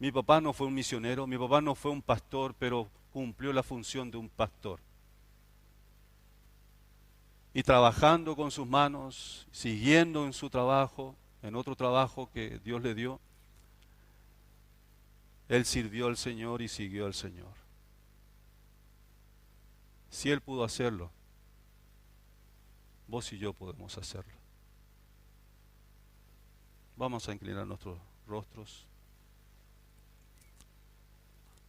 Mi papá no fue un misionero, mi papá no fue un pastor, pero cumplió la función de un pastor. Y trabajando con sus manos, siguiendo en su trabajo, en otro trabajo que Dios le dio, él sirvió al Señor y siguió al Señor. Si él pudo hacerlo, vos y yo podemos hacerlo. Vamos a inclinar nuestros rostros.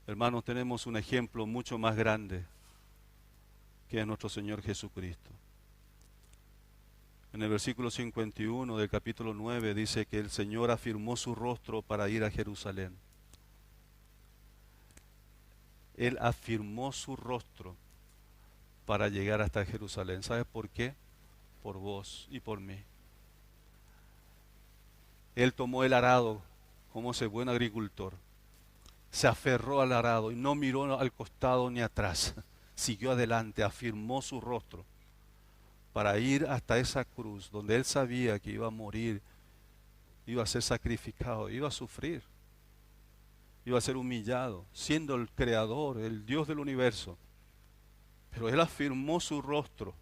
Hermanos, tenemos un ejemplo mucho más grande que es nuestro Señor Jesucristo. En el versículo 51 del capítulo 9 dice que el Señor afirmó su rostro para ir a Jerusalén. Él afirmó su rostro para llegar hasta Jerusalén. ¿Sabes por qué? Por vos y por mí. Él tomó el arado como ese buen agricultor. Se aferró al arado y no miró al costado ni atrás. Siguió adelante, afirmó su rostro para ir hasta esa cruz donde él sabía que iba a morir, iba a ser sacrificado, iba a sufrir, iba a ser humillado, siendo el creador, el Dios del universo. Pero él afirmó su rostro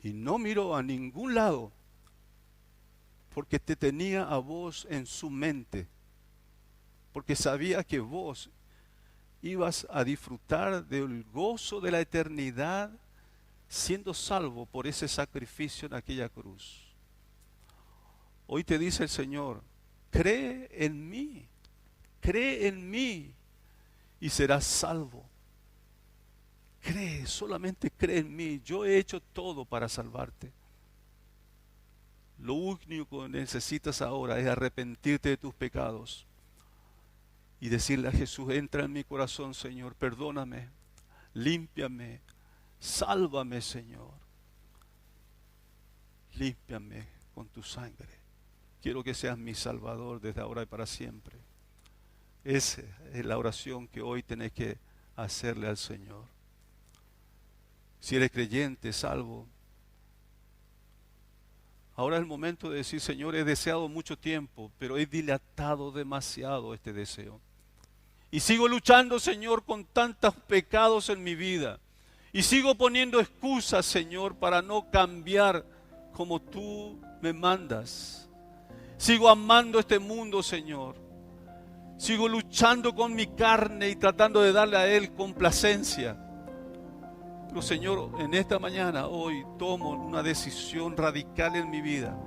y no miró a ningún lado porque te tenía a vos en su mente, porque sabía que vos ibas a disfrutar del gozo de la eternidad siendo salvo por ese sacrificio en aquella cruz. Hoy te dice el Señor, cree en mí y serás salvo. Cree, solamente cree en mí. Yo he hecho todo para salvarte. Lo único que necesitas ahora es arrepentirte de tus pecados y decirle a Jesús, entra en mi corazón, Señor, perdóname, límpiame, sálvame, Señor. Límpiame con tu sangre. Quiero que seas mi Salvador desde ahora y para siempre. Esa es la oración que hoy tenés que hacerle al Señor. Si eres creyente, salvo, ahora es el momento de decir, Señor, he deseado mucho tiempo, pero he dilatado demasiado este deseo. Y sigo luchando, Señor, con tantos pecados en mi vida. Y sigo poniendo excusas, Señor, para no cambiar como tú me mandas. Sigo amando este mundo, Señor. Sigo luchando con mi carne y tratando de darle a Él complacencia. Pero, Señor, en esta mañana, hoy, tomo una decisión radical en mi vida.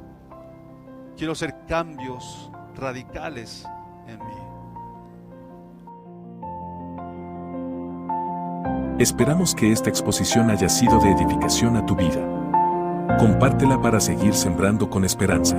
Quiero hacer cambios radicales en mí. Esperamos que esta exposición haya sido de edificación a tu vida. Compártela para seguir sembrando con esperanza.